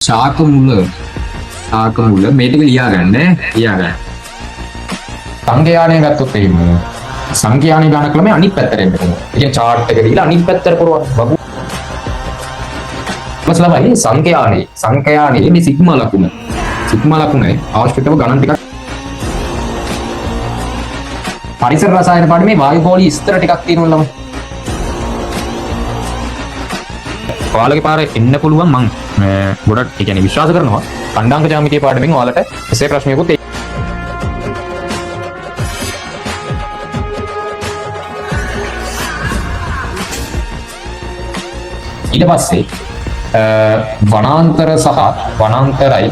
ශාක මුල මේ ටික ලියාගන්න. සංඛ්‍යානය ගත්තොත් එහෙම සංඛ්‍යානය ගන්න ක්‍රමය අනිත් පැත්තට එන්න ඕනේ. ඒ කියන්නේ chart එක දීලා අනිත් පැත්තට පුරවන්න. මස්ලමයි සංඛ්‍යානයේ මේ සිග්මා ලකුණේ අවශ්‍යකව ගණන් ටිකක් පරිසර රසායන පාඩමේ වායු ගෝලීය ස්තර ටිකක් තියෙනවා ළමයි. ඔයාලගේ පාරේ එන්න පුළුවන් මං ගොඩක් ඒ කියන්නේ විශ්වාස කරනවා කණ්ඩාංක ජ්‍යාමිතිය පාඩමෙන් ඔයාලට එසේ ප්‍රශ්නයකුත් ඊට පස්සේ වනාන්තර සහ වනාන්තරයි